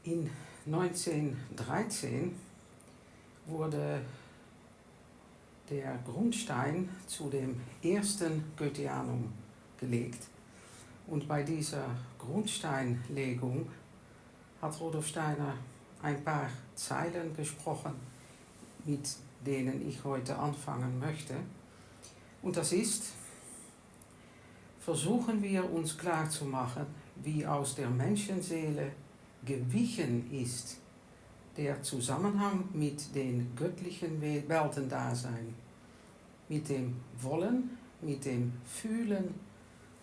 In 1913 wurde der Grundstein zu dem ersten Goetheanum gelegt. Und bei dieser Grundsteinlegung hat Rudolf Steiner ein paar Zeilen gesprochen, mit denen ich heute anfangen möchte. Und das ist: Versuchen wir uns klarzumachen, wie aus der Menschenseele gewichen ist der Zusammenhang mit den göttlichen Weltendasein, mit dem Wollen, mit dem Fühlen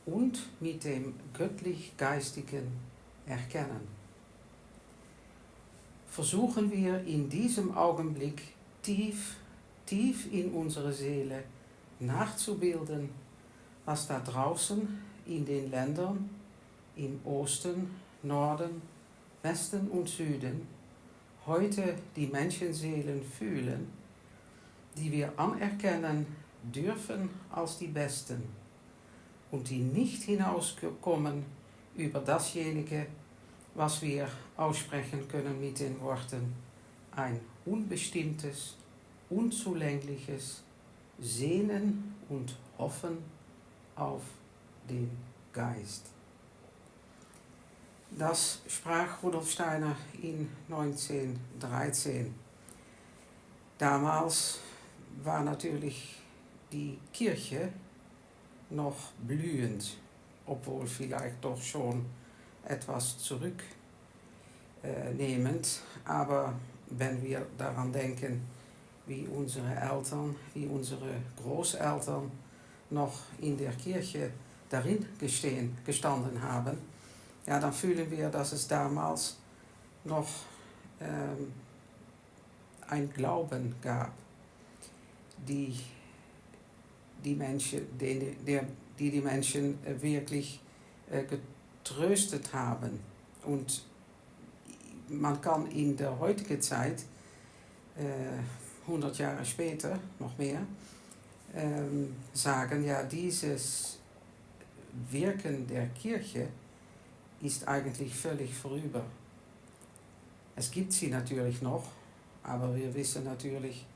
und mit dem göttlich-geistigen Erkennen. Versuchen wir in diesem Augenblick tief in unsere Seele nachzubilden, was da draußen in den Ländern im Osten, Norden, Westen und Süden heute die Menschenseelen fühlen, die wir anerkennen dürfen als die Besten und die nicht hinauskommen über dasjenige, was wir aussprechen können mit den Worten: ein unbestimmtes, unzulängliches Sehnen und Hoffen auf den Geist. Das sprach Rudolf Steiner in 1913. Damals war natürlich die Kirche noch blühend, obwohl vielleicht doch schon etwas zurücknehmend. Aber wenn wir daran denken, wie unsere Eltern, wie unsere Großeltern noch in der Kirche darin gestanden haben, ja, dann fühlen wir, dass es damals noch ein Glauben gab, die Menschen wirklich getröstet haben. Und man kann in der heutigen Zeit, 100 Jahre später, noch mehr, sagen, ja, dieses Wirken der Kirche ist eigentlich völlig vorüber. Es gibt sie natürlich noch, aber wir wissen natürlich,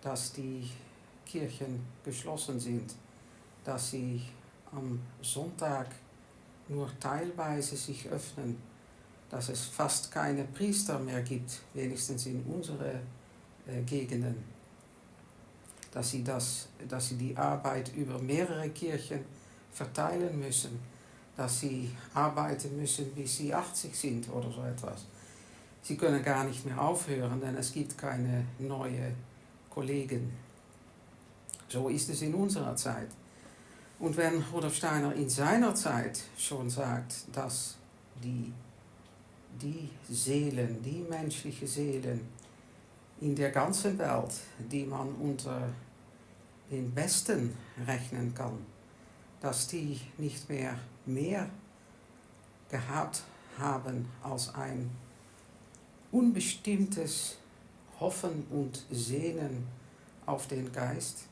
dass die Kirchen geschlossen sind, dass sie am Sonntag nur teilweise sich öffnen, dass es fast keine Priester mehr gibt, wenigstens in unseren Gegenden, dass sie die Arbeit über mehrere Kirchen verteilen müssen, dass sie arbeiten müssen, bis sie 80 sind oder so etwas. Sie können gar nicht mehr aufhören, denn es gibt keine neuen Kollegen. So ist es in unserer Zeit. Und wenn Rudolf Steiner in seiner Zeit schon sagt, dass die Seelen, die menschliche Seelen in der ganzen Welt, die man unter den Besten rechnen kann, dass die nicht mehr gehabt haben als ein unbestimmtes Hoffen und Sehnen auf den Geist,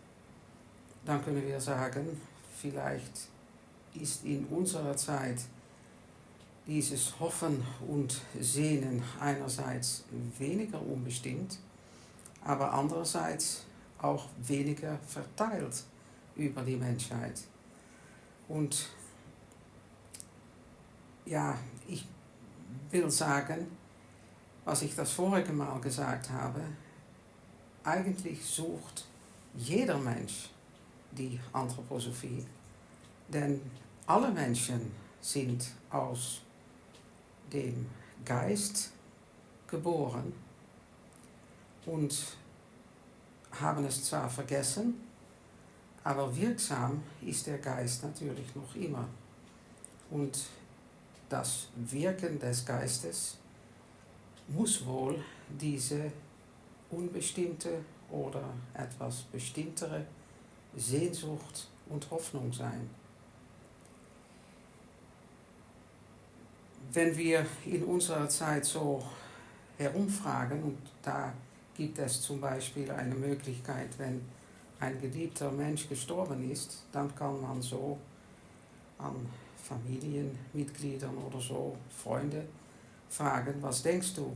dann können wir sagen, vielleicht ist in unserer Zeit dieses Hoffen und Sehnen einerseits weniger unbestimmt, aber andererseits auch weniger verteilt über die Menschheit. Und ja, ich will sagen, was ich das vorige Mal gesagt habe, eigentlich sucht jeder Mensch die Anthroposophie, denn alle Menschen sind aus dem Geist geboren und haben es zwar vergessen, aber wirksam ist der Geist natürlich noch immer. Und das Wirken des Geistes muss wohl diese unbestimmte oder etwas bestimmtere Sehnsucht und Hoffnung sein. Wenn wir in unserer Zeit so herumfragen, und da gibt es zum Beispiel eine Möglichkeit, wenn ein geliebter Mensch gestorben ist, dann kann man so an Familienmitgliedern oder so, Freunde, fragen, was denkst du,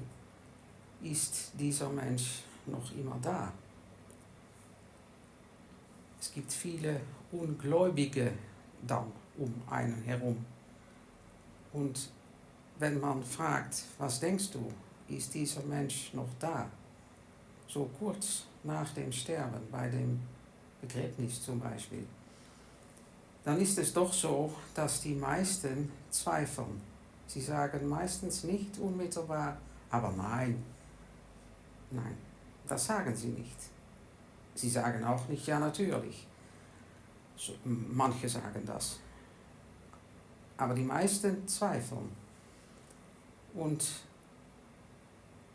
ist dieser Mensch noch immer da? Es gibt viele Ungläubige dann um einen herum. Und wenn man fragt, was denkst du, ist dieser Mensch noch da? So kurz nach dem Sterben, bei dem Begräbnis zum Beispiel, dann ist es doch so, dass die meisten zweifeln. Sie sagen meistens nicht unmittelbar, aber nein, das sagen sie nicht. Sie sagen auch nicht, ja natürlich. So, manche sagen das. Aber die meisten zweifeln. Und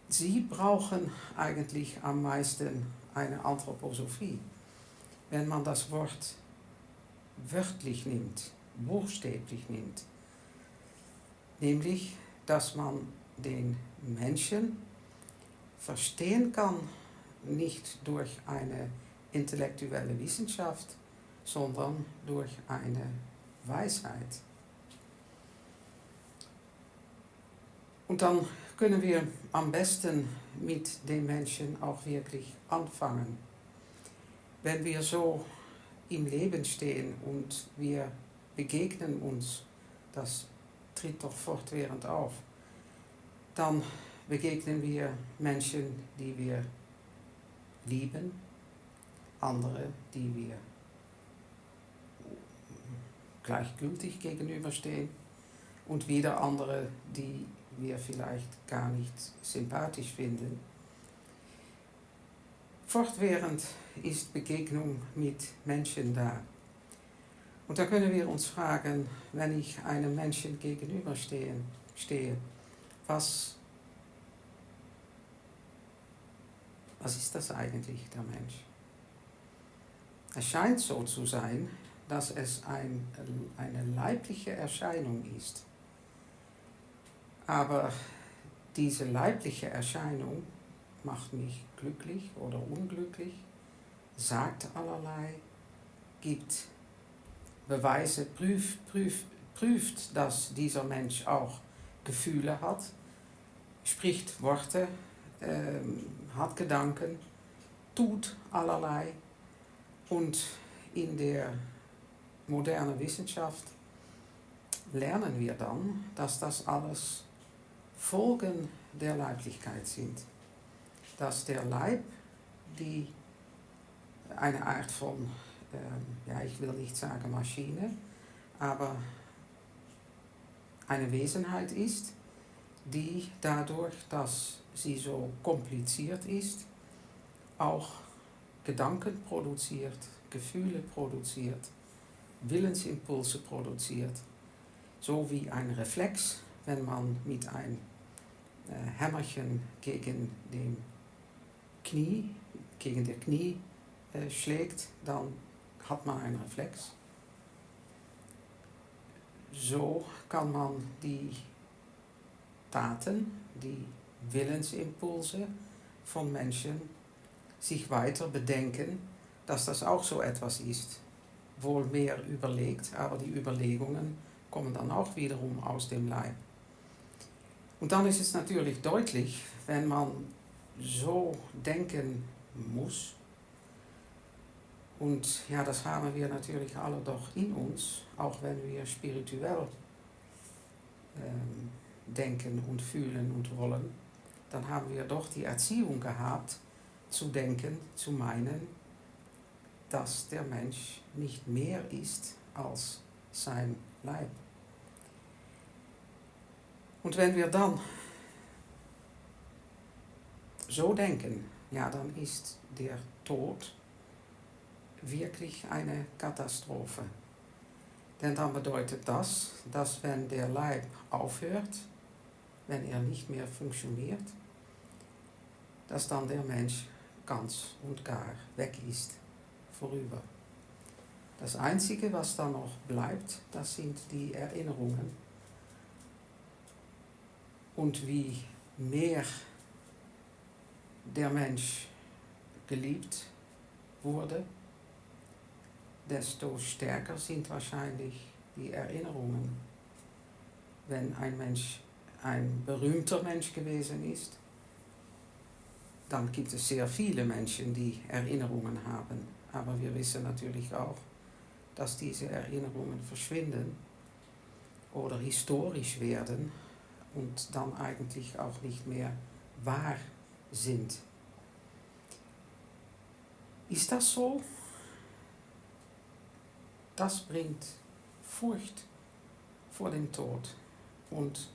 sie brauchen eigentlich am meisten eine Anthroposophie. Wenn man das Wort wörtlich nimmt, buchstäblich nimmt, nämlich, dass man den Menschen verstehen kann, nicht durch eine intellektuelle Wissenschaft, sondern durch eine Weisheit. Und dann können wir am besten mit den Menschen auch wirklich anfangen. Wenn wir so im Leben stehen und wir begegnen uns, das tritt doch fortwährend auf, dann begegnen wir Menschen, die wir lieben, andere, die wir gleichgültig gegenüberstehen und wieder andere, die wir vielleicht gar nicht sympathisch finden. Fortwährend ist Begegnung mit Menschen da. Und da können wir uns fragen, wenn ich einem Menschen gegenüberstehe, was ist das eigentlich, der Mensch? Es scheint so zu sein, dass es eine leibliche Erscheinung ist. Aber diese leibliche Erscheinung macht mich glücklich oder unglücklich, sagt allerlei, gibt Beweise, prüft, dass dieser Mensch auch Gefühle hat, spricht Worte, hat Gedanken, tut allerlei. Und in der modernen Wissenschaft lernen wir dann, dass das alles Folgen der Leiblichkeit sind. Dass der Leib eine Art von, ich will nicht sagen Maschine, aber eine Wesenheit ist, die dadurch, dass sie so kompliziert ist, auch Gedanken produziert, Gefühle produziert, Willensimpulse produziert, so wie ein Reflex, wenn man mit einem Hämmerchen gegen der Knie schlägt, dann hat man einen Reflex. So kann man die Taten, die Willensimpulse von Menschen sich weiter bedenken, dass das auch so etwas ist. Wohl mehr überlegt, aber die Überlegungen kommen dann auch wiederum aus dem Leib. Und dann ist es natürlich deutlich, wenn man so denken muss, und ja, das haben wir natürlich alle doch in uns, auch wenn wir spirituell denken und fühlen und wollen, dann haben wir doch die Erziehung gehabt, zu denken, zu meinen, dass der Mensch nicht mehr ist als sein Leib. Und wenn wir dann so denken, ja, dann ist der Tod wirklich eine Katastrophe. Denn dann bedeutet das, dass wenn der Leib aufhört, wenn er nicht mehr funktioniert, dass dann der Mensch ganz und gar weg ist, vorüber. Das Einzige, was dann noch bleibt, das sind die Erinnerungen. Und wie mehr der Mensch geliebt wurde, desto stärker sind wahrscheinlich die Erinnerungen. Wenn ein Mensch ein berühmter Mensch gewesen ist, dann gibt es sehr viele Menschen, die Erinnerungen haben. Aber wir wissen natürlich auch, dass diese Erinnerungen verschwinden oder historisch werden und dann eigentlich auch nicht mehr wahr sind. Ist das so? Das bringt Furcht vor dem Tod. Und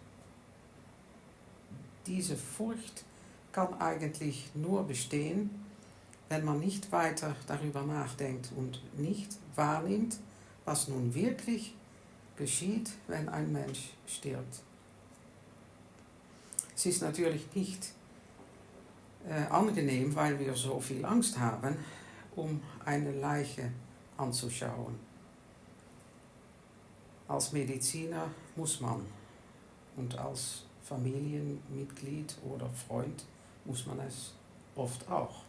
diese Furcht kann eigentlich nur bestehen, wenn man nicht weiter darüber nachdenkt und nicht wahrnimmt, was nun wirklich geschieht, wenn ein Mensch stirbt. Es ist natürlich nicht angenehm, weil wir so viel Angst haben, um eine Leiche anzuschauen. Als Mediziner muss man und als Familienmitglied oder Freund muss man es oft auch.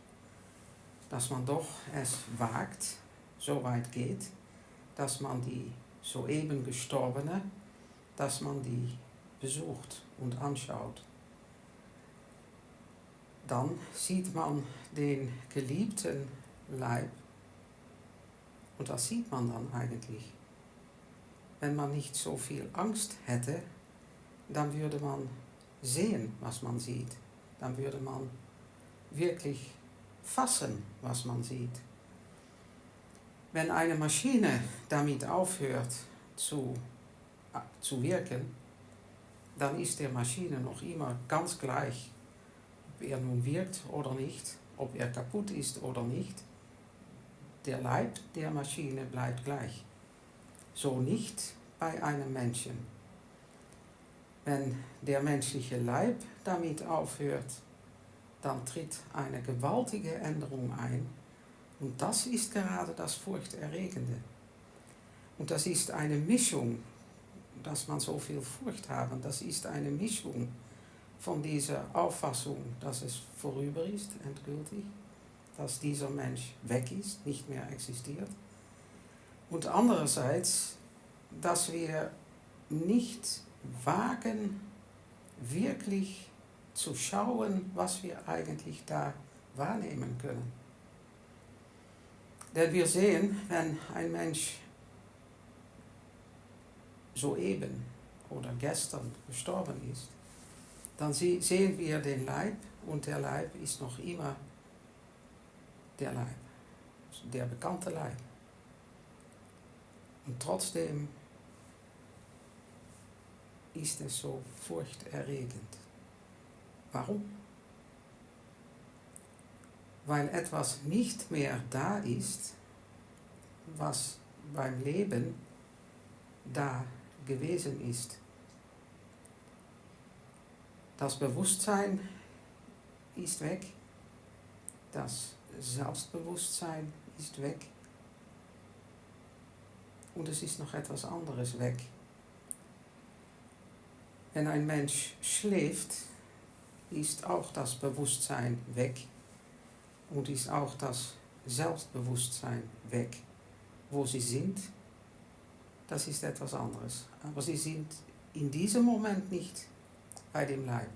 Dass man doch es wagt, so weit geht, dass man die soeben Gestorbene, dass man die besucht und anschaut. Dann sieht man den geliebten Leib und was sieht man dann eigentlich? Wenn man nicht so viel Angst hätte, dann würde man sehen, was man sieht. Dann würde man wirklich fassen, was man sieht. Wenn eine Maschine damit aufhört zu wirken, dann ist der Maschine noch immer ganz gleich, ob er nun wirkt oder nicht, ob er kaputt ist oder nicht. Der Leib der Maschine bleibt gleich. So nicht bei einem Menschen. Wenn der menschliche Leib damit aufhört, dann tritt eine gewaltige Änderung ein. Und das ist gerade das Furchterregende. Und das ist eine Mischung, dass man so viel Furcht haben, das ist eine Mischung von dieser Auffassung, dass es vorüber ist, endgültig, dass dieser Mensch weg ist, nicht mehr existiert. Und andererseits, dass wir nicht wagen, wirklich zu schauen, was wir eigentlich da wahrnehmen können. Denn wir sehen, wenn ein Mensch soeben oder gestern gestorben ist, dann sehen wir den Leib und der Leib ist noch immer der Leib, der bekannte Leib. Und trotzdem ist es so furchterregend. Warum? Weil etwas nicht mehr da ist, was beim Leben da gewesen ist. Das Bewusstsein ist weg, das Selbstbewusstsein ist weg und es ist noch etwas anderes weg. Wenn ein Mensch schläft, ist auch das Bewusstsein weg und ist auch das Selbstbewusstsein weg. Wo sie sind, das ist etwas anderes. Aber sie sind in diesem Moment nicht bei dem Leib.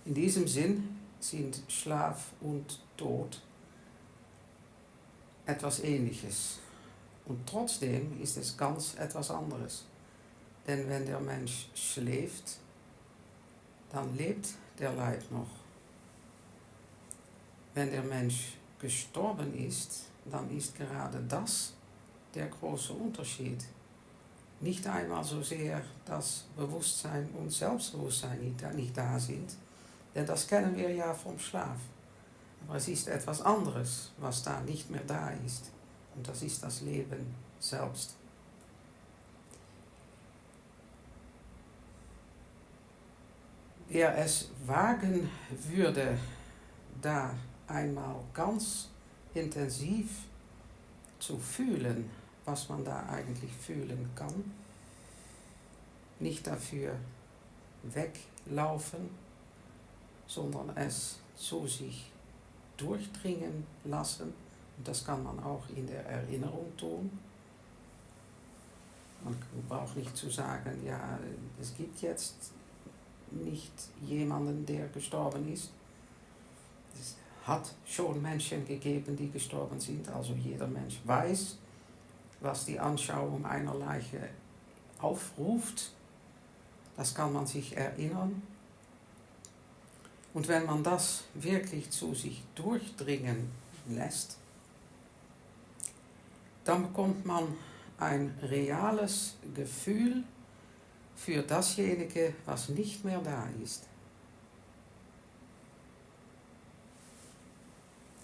In diesem Sinn sind Schlaf und Tod etwas Ähnliches. Und trotzdem ist es ganz etwas anderes. Denn wenn der Mensch schläft, dann lebt der Leib noch. Wenn der Mensch gestorben ist, dann ist gerade das der große Unterschied. Nicht einmal so sehr, dass Bewusstsein und Selbstbewusstsein nicht da sind, denn das kennen wir ja vom Schlaf. Aber es ist etwas anderes, was da nicht mehr da ist. Und das ist das Leben selbst. Wer es wagen würde, da einmal ganz intensiv zu fühlen, was man da eigentlich fühlen kann, nicht dafür weglaufen, sondern es zu sich durchdringen lassen, und das kann man auch in der Erinnerung tun, Man braucht nicht zu sagen, ja, es gibt jetzt nicht jemanden, der gestorben ist. Es hat schon Menschen gegeben, die gestorben sind. Also jeder Mensch weiß, was die Anschauung einer Leiche aufruft. Das kann man sich erinnern. Und wenn man das wirklich zu sich durchdringen lässt, dann bekommt man ein reales Gefühl für dasjenige, was nicht mehr da ist.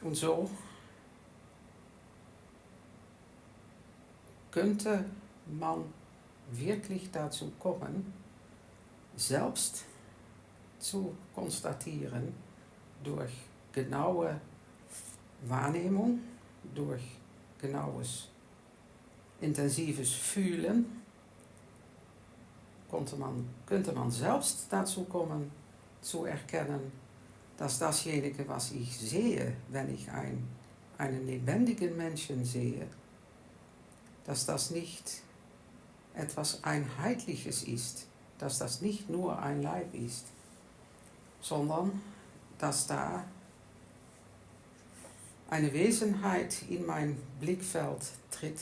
Und so könnte man wirklich dazu kommen, selbst zu konstatieren, durch genaue Wahrnehmung, durch genaues, intensives Fühlen, könnte man selbst dazu kommen, zu erkennen, dass dasjenige, was ich sehe, wenn ich einen lebendigen Menschen sehe, dass das nicht etwas Einheitliches ist, dass das nicht nur ein Leib ist, sondern dass da eine Wesenheit in mein Blickfeld tritt,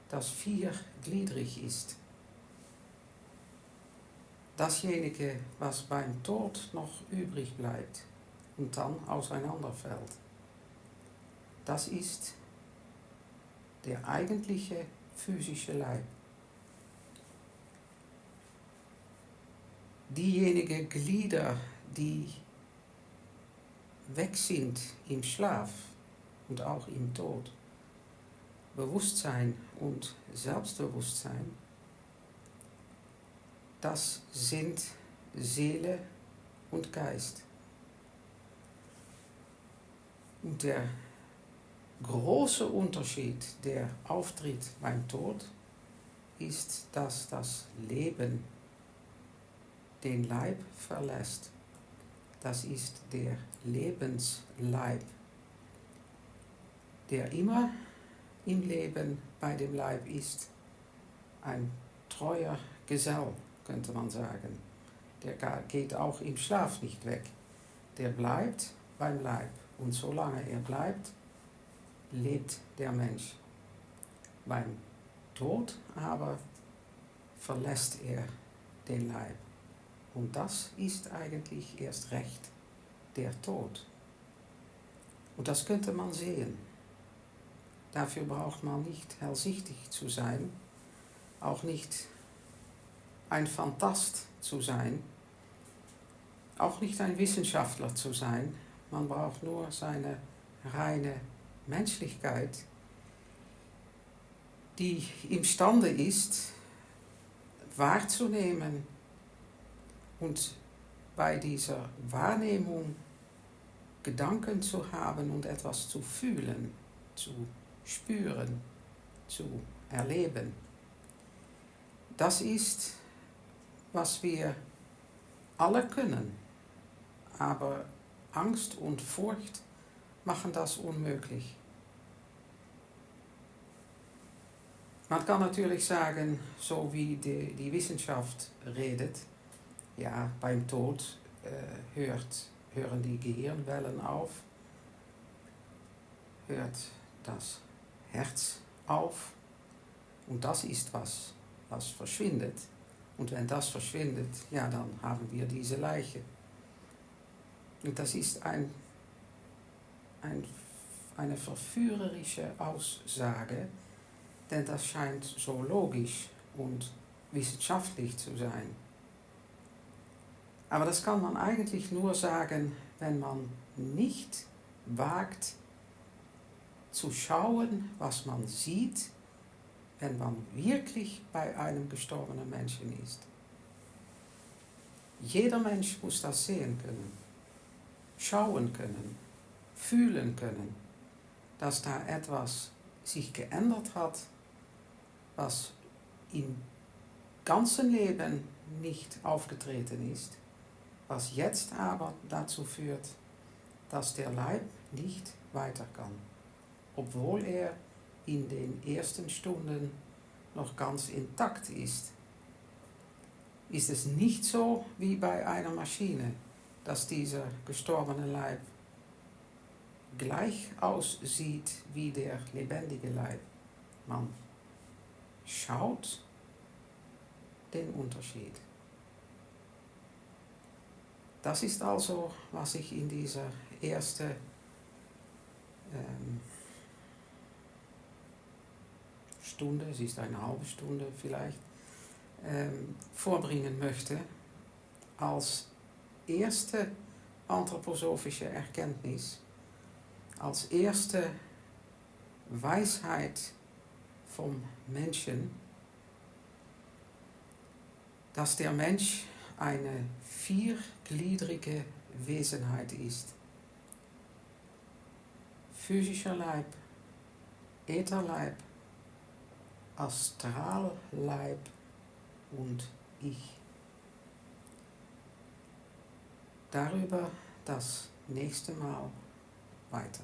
das viergliedrig ist. Dasjenige, was beim Tod noch übrig bleibt und dann auseinanderfällt, das ist der eigentliche physische Leib. Diejenigen Glieder, die weg sind im Schlaf und auch im Tod, Bewusstsein und Selbstbewusstsein, das sind Seele und Geist. Und der große Unterschied, der auftritt beim Tod, ist, dass das Leben den Leib verlässt. Das ist der Lebensleib, der immer im Leben bei dem Leib ist. Ein treuer Gesell, könnte man sagen. Der geht auch im Schlaf nicht weg. Der bleibt beim Leib. Und solange er bleibt, lebt der Mensch. Beim Tod aber verlässt er den Leib. Und das ist eigentlich erst recht der Tod. Und das könnte man sehen. Dafür braucht man nicht hellsichtig zu sein, auch nicht ein Phantast zu sein, auch nicht ein Wissenschaftler zu sein. Man braucht nur seine reine Menschlichkeit, die imstande ist, wahrzunehmen und bei dieser Wahrnehmung Gedanken zu haben und etwas zu fühlen, zu spüren, zu erleben. Das ist, was wir alle können, aber Angst und Furcht machen das unmöglich. Man kann natürlich sagen, so wie die Wissenschaft redet, ja, beim Tod hören die Gehirnwellen auf, hört das Herz auf und das ist was verschwindet. Und wenn das verschwindet, ja, dann haben wir diese Leiche. Und das ist eine verführerische Aussage, denn das scheint so logisch und wissenschaftlich zu sein. Aber das kann man eigentlich nur sagen, wenn man nicht wagt zu schauen, was man sieht, wenn man wirklich bei einem gestorbenen Menschen ist. Jeder Mensch muss das sehen können, schauen können, fühlen können, dass da etwas sich geändert hat, was im ganzen Leben nicht aufgetreten ist, was jetzt aber dazu führt, dass der Leib nicht weiter kann, obwohl er in den ersten Stunden noch ganz intakt ist, ist es nicht so wie bei einer Maschine, dass dieser gestorbene Leib gleich aussieht wie der lebendige Leib. Man schaut den Unterschied. Das ist also, was ich in dieser ersten Stunde, es ist eine halbe Stunde vielleicht, vorbringen möchte, als erste anthroposophische Erkenntnis, als erste Weisheit vom Menschen, dass der Mensch eine viergliedrige Wesenheit ist. Physischer Leib, Ätherleib, Astralleib und Ich. Darüber das nächste Mal weiter.